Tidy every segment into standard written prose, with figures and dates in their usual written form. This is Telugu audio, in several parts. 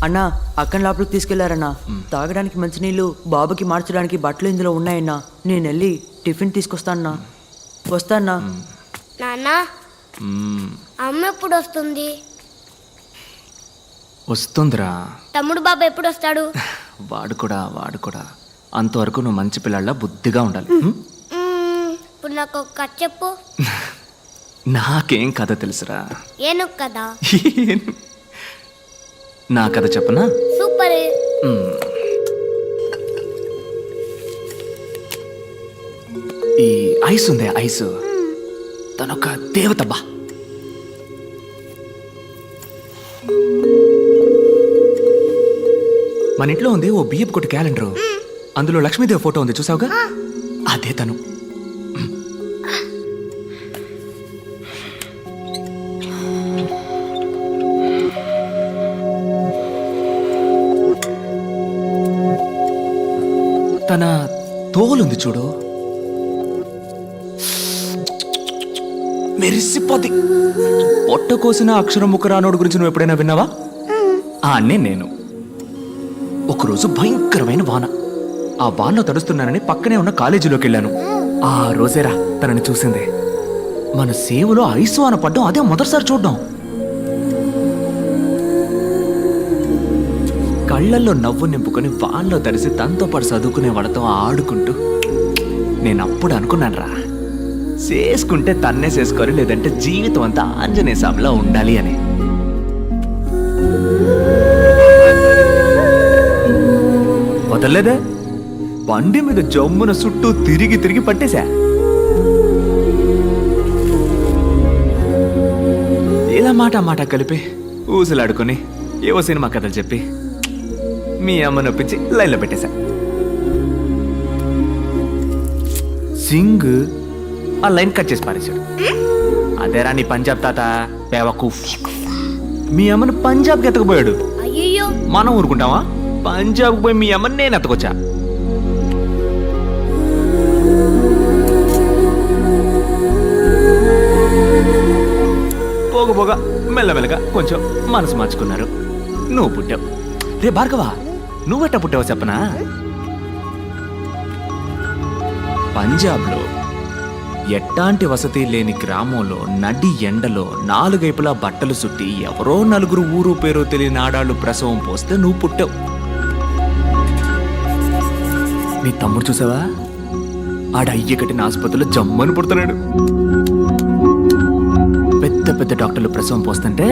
అన్నా అక్కని లోపలికి తీసుకెళ్లారన్నా. తాగడానికి మంచినీళ్ళు, బాబుకి మార్చడానికి బట్టలు ఇందులో ఉన్నాయన్నా. నేను వెళ్ళి టిఫిన్ తీసుకొస్తానన్నా. వస్తానా? నాన్న, అమ్మ ఎప్పుడు వస్తుంది? వస్తుందిరా. తమ్ముడు బాబు ఎప్పుడు వస్తాడు? వాడు కూడా అంతవరకు నువ్వు మంచి పిల్లల్లా బుద్ధిగా ఉండాలి. ఇప్పుడు నాకు ఒక కథ చెప్పు. నాకేం కథ తెలుసురా. ఏను కదా? నా కథ చెప్పనా? సూపర్. ఈ ఐస్ ఉందే, ఐస్ తనొక దేవతబ్బా. మన ఇంట్లో ఉంది ఓ బియ్యపు కొట్టు క్యాలెండరు. అందులో లక్ష్మీదేవి ఫోటో ఉంది, చూసావుగా? అదే తను. తన తోలుంది చూడు, మెరిసిపోద్ది. పొట్ట కోసిన అక్షరం ముక్క రానోడు గురించి నువ్వు ఎప్పుడైనా విన్నావా? నేను ఒకరోజు భయంకరమైన వాన. ఆ వానలో తడుస్తున్నానని పక్కనే ఉన్న కాలేజీలోకి వెళ్ళాను. ఆ రోజేరా తనని చూసింది. మన సేవలో ఐసు వాన పడ్డం అదే మొదటిసారి చూడ్డం. కళ్ళల్లో నవ్వు నింపుకొని వానలో తడిసి తనతో పాటు చదువుకునే వాళ్ళతో ఆడుకుంటూ నేను అప్పుడు అనుకున్నాను రా, చేసుకుంటే తన్నే చేసుకోవాలి, లేదంటే జీవితం అంతా ఆంజనేయ స్వామిలా ఉండాలి అని. వదలలేదే, బండి మీద జమ్మున చుట్టూ తిరిగి పట్టేశా. ఇలా మాట కలిపి ఊసులాడుకొని ఏవో సినిమా కథలు చెప్పి మీ అమ్మ నొప్పించి లైన్లో పెట్టేశా. సింగ్ ఆ లైన్ కట్ చేసి పారేశాడు. అదేరా నీ పంజాబ్ తాత బేవకూఫ్. మీ అమ్మని పంజాబ్కి ఎత్తకపోయాడు. అయ్యో, మనం ఊరుకుంటావా? పంజాబ్కి పోయి మీ అమ్మని నేను ఎత్తకొచ్చా. పోగ మెల్లమెల్లగా కొంచెం మనసు మార్చుకున్నారు. నువ్వు పుట్టావు. రే భార్గవా, నువ్వెట్టా పుట్టావో చెప్పనా? పంజాబ్లో ఎట్టాంటి వసతి లేని గ్రామంలో నడి ఎండలో 4 వైపులా బట్టలు చుట్టి ఎవరో 4 ఊరు పేరో తెలియని ఆడాళ్ళు ప్రసవం పోస్తే నువ్వు పుట్టావు. నీ తమ్ముడు చూసావా? ఆడ అయ్య కట్టిన ఆసుపత్రిలో జమ్మని పుడుతున్నాడు. పెద్ద డాక్టర్లు ప్రసవం పోస్తుంటే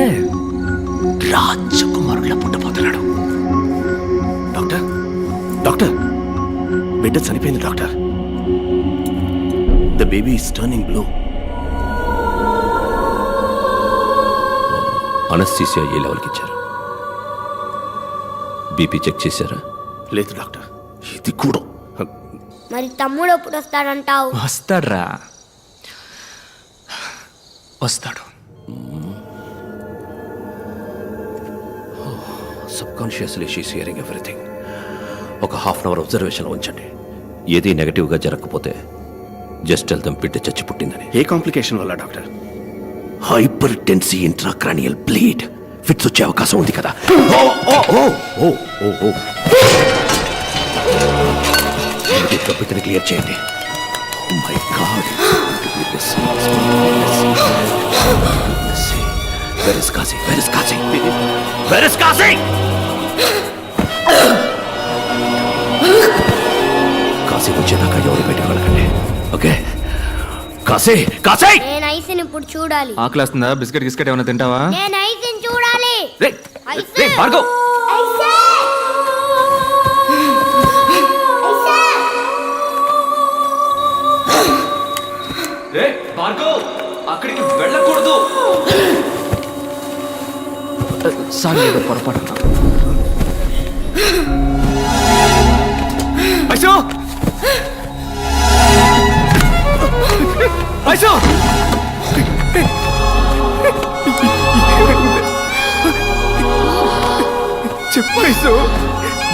రాజకుమారులా పుట్టబోతున్నాడు. డాక్టర్, బిడ్డ చనిపోయింది doctor. The baby is turning blue. Anaesthesia ఏ లెవెల్కి ఇచ్చారు? బీపీ చెక్ చేశారా? లేదు డాక్టర్, ఇది కూడా. మరి తమ్ముడు ఎప్పుడు వస్తాడంటావు? వస్తాడు. Subconsciously she's hearing everything. ఒక ½ అవర్ అబ్జర్వేషన్లో ఉంచండి. ఏది నెగటివ్గా జరగకపోతే జస్ట్ టెల్ దెమ్ బిడ్డ చచ్చి పుట్టిందని. ఏ కాంప్లికేషన్ వల్ల doctor? Hypertensive intracranial bleed. Fits వచ్చే అవకాశం ఉంది కదా. బిడ్డని క్లియర్ చేయండి. Oh my God. Where is Kazi? Where is Kazi? Where is Kazi? Kashi వచ్చేదాకా ఎవరు బయటకు వెళ్ళకండి. ఓకే? కాశీ! నేను ఐస్ని ఇప్పుడు చూడాలి. ఆకలేస్తుందా? బిస్కెట్ గిస్కెట్ ఏమైనా తింటావా? నేను ఐస్ని చూడాలి. రే భార్గవ్, అక్కడికి వెళ్ళకూడదు. సారీ, ఏదో పొరపాటు. ఐసో చెప్పు ఐసో.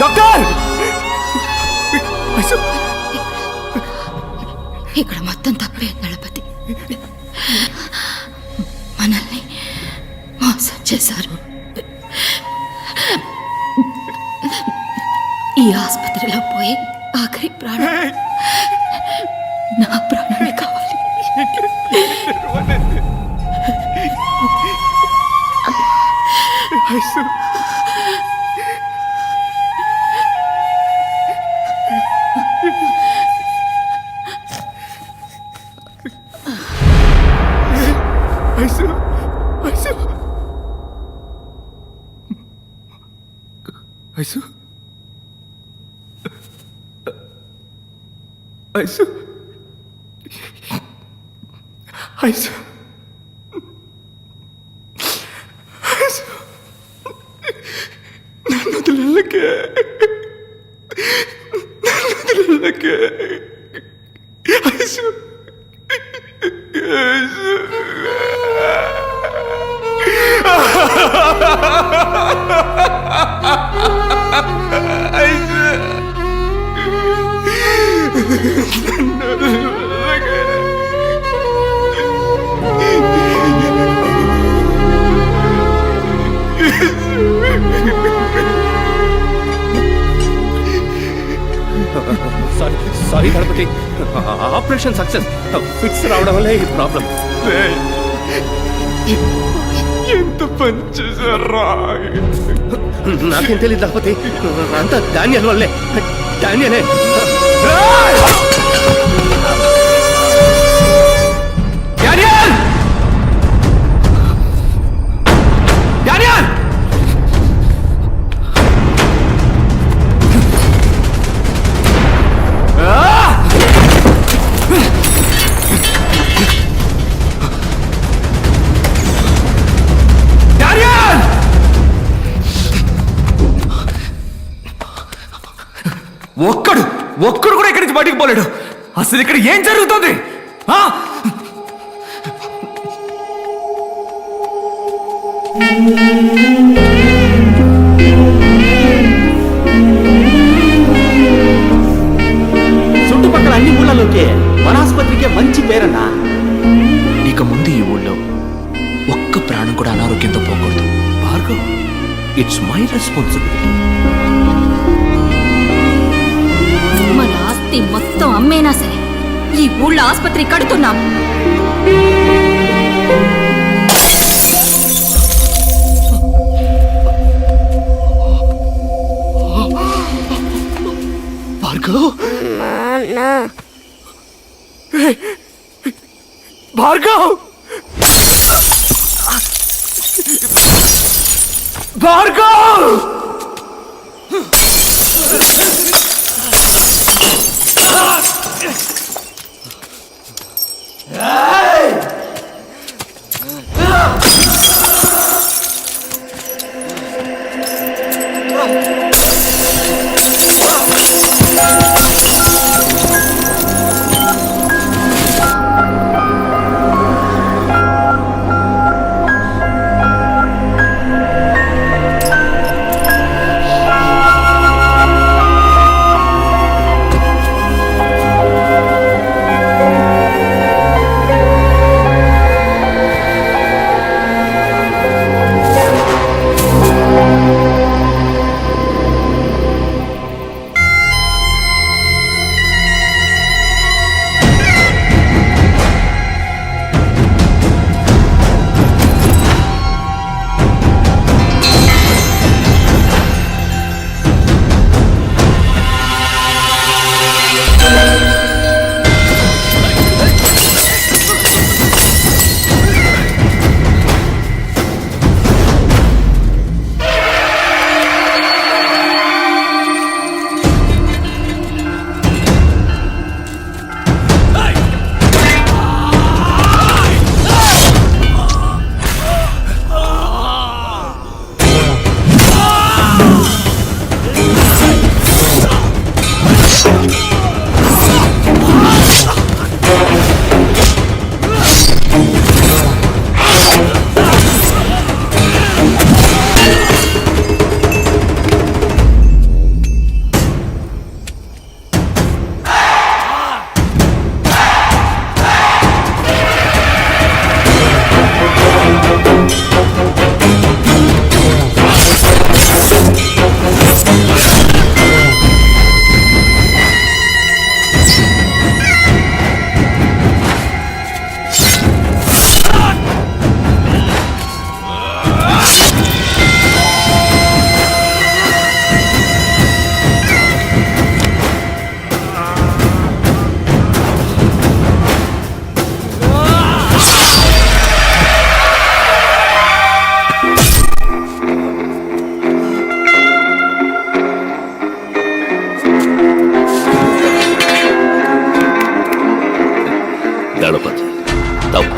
డాక్టర్, ఇక్కడ మొత్తం తప్పే దళపతి. మనల్ని మోసం చేశారు. ఆసుపత్రిలో పోయి ఆఖరి ప్రాణం నా ప్రాణమే కావాలి. ఐసు ఐసు ఐసు ఐసు నన్ను వదిలేకే Isu Isu sorry Ganapati, operation success. Fits రావడం వల్లే ఈ ప్రాబ్లం. ఎంత పని చేశారా? నాకేం తెలియదు గణపతి, అంతా డానియల్ వల్లే. డానియలే. డానియల్! డానియల్! డానియల్! ఒక్కడు కూడా ఇక్కడి నుంచి బయటికి పోలేడు. అసలు ఇక్కడ ఏం జరుగుతుంది? ఆ? చుట్టుపక్కల అన్ని ఊళ్ళలోకే మన ఆసుపత్రికే మంచి పేరన్నా. ఇక ముందు ఈ ఊళ్ళో ఒక్క ప్రాణం కూడా అనారోగ్యంతో పోకూడదు. Bhargav, it's my responsibility. మన ఆస్తి మొత్తం అమ్మేనా సరే ఈ ఊళ్ళో ఆసుపత్రి కడుతున్నాం. భార్గవ్! నాన్న భార్గవ్! భార్గవ్!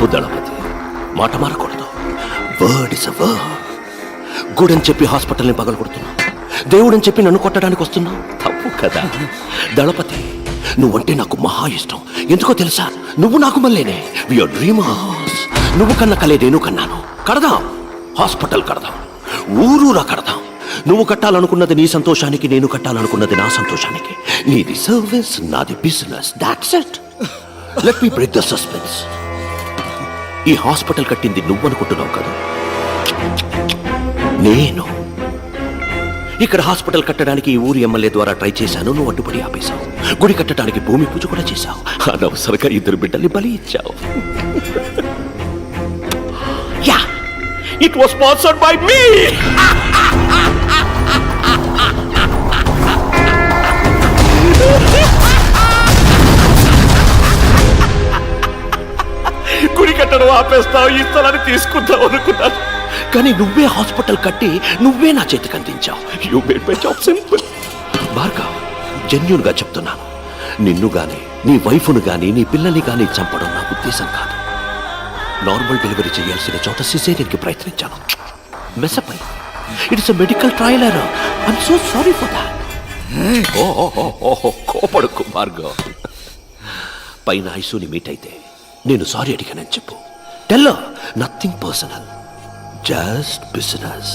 తప్పు దళపతి, మాట మారకూడదు. Word is a word. గుడని చెప్పి హాస్పిటల్ని పగలగొడుతున్నావు, దేవుడని చెప్పి నన్ను కొట్టడానికి వస్తున్నావు. తప్పు కదా దళపతి. నువ్వంటే నాకు మహా ఇష్టం. ఎందుకో తెలుసా? నువ్వు నాకు మళ్ళీనే. VR dreamers. నువ్వు కన్న కలే నేను కన్నాను. కడదాం, హాస్పిటల్ కడదాం, ఊరూరా కడదాం. నువ్వు కట్టాలనుకున్నది నీ సంతోషానికి, నేను కట్టాలనుకున్నది నా సంతోషానికి. నీది సర్వీస్, నాది business. That's it. Let me break the suspense. ఈ హాస్పిటల్ కట్టింది నువ్వు అనుకుంటున్నావు కదా, నేను. ఇక్కడ హాస్పిటల్ కట్టడానికి ఈ ఊరి ఎమ్మెల్యే ద్వారా ట్రై చేశాను, నువ్వు అడ్డుపడి ఆపేశావు. గుడి కట్టడానికి భూమి పూజ కూడా చేశావు. అనవసరంగా 2 బిడ్డల్ని బలి ఇచ్చావు. Yeah, it was sponsored by me. గుడి కట్టడం ఆపేస్తావు, ఈ స్థలాన్ని తీసుకుంటావు అనుకున్నాను. కానీ నువ్వే హాస్పిటల్ కట్టి నువ్వే నా చేతికి అందించావు. You made my job simple. Bhargav, genuine గా చెప్తున్నాను, నిన్ను గాని, నీ వైఫ్ను గాని, నీ పిల్లల్ని గాని చంపడం నా ఉద్దేశం కాదు. నార్మల్ డెలివరీ చేయాల్సిన చోట సిజేరియన్కి ప్రయత్నించాను. మెసపై it's a medical trial error. I'm so sorry for that. కోపడుకు భార్గవ్. పైన ఐసూని మీట్ అయితే నేను సారీ అడిగానని చెప్పు. Tell nothing personal, just business.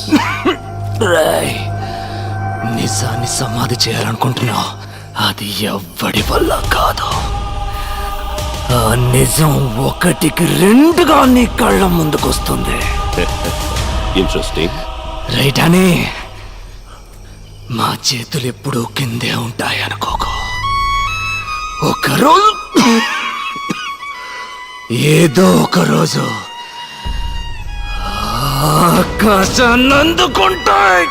నిజాన్ని సమాధి చేయాలనుకుంటున్నావు, అది ఎవ్వడి వల్ల కాదు. ఆ నిజం 1కి 2గా నీ కళ్ళ ముందుకొస్తుంది. ఇంట్రెస్టింగ్. రైట్ అని మా చేతులు ఎప్పుడూ కిందే ఉంటాయి అనుకోకు. ఒకరోజు ఏదో ఒక రోజు ఆకాశాన్ని అందుకుంటాయి.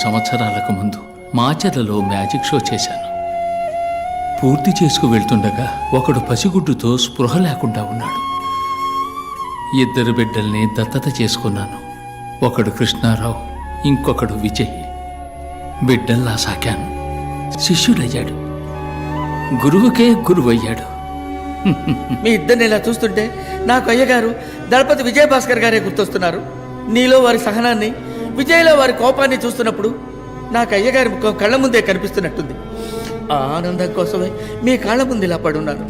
సంవత్సరాలకు ముందు మాచర్లలో మ్యాజిక్ షో చేశాను. పూర్తి చేసుకు వెళ్తుండగా ఒకడు పసిగుడ్డుతో స్పృహ లేకుండా ఉన్నాడు. 2 బిడ్డల్ని దత్తత చేసుకున్నాను. ఒకడు కృష్ణారావు, ఇంకొకడు విజయ్. బిడ్డల్లా సాకాను. శిష్యుడయ్యాడు, గురువుకే గురువయ్యాడు. మీ ఇద్దరిని ఇలా చూస్తుంటే నాకు అయ్యగారు దళపతి విజయభాస్కర్ గారే గుర్తొస్తున్నారు. నీలో వారి సహనాన్ని, విజయ్లో వారి కోపాన్ని చూస్తున్నప్పుడు నాకు అయ్యగారి ముఖం కళ్ళ ముందే కనిపిస్తున్నట్టుంది. ఆ ఆనందం కోసమే మీ కాళ్ళ ముందు ఇలా పడున్నాను.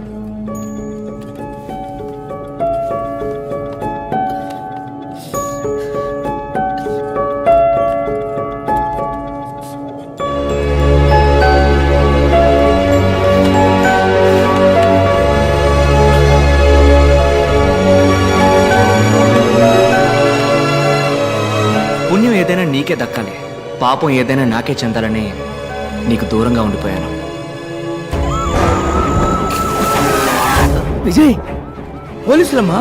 పుణ్యం ఏదైనా నీకే దక్కాలి, పాపం ఏదైనా నాకే చెందాలని నీకు దూరంగా ఉండిపోయాను. విజయ్, పోలీసులమ్మా.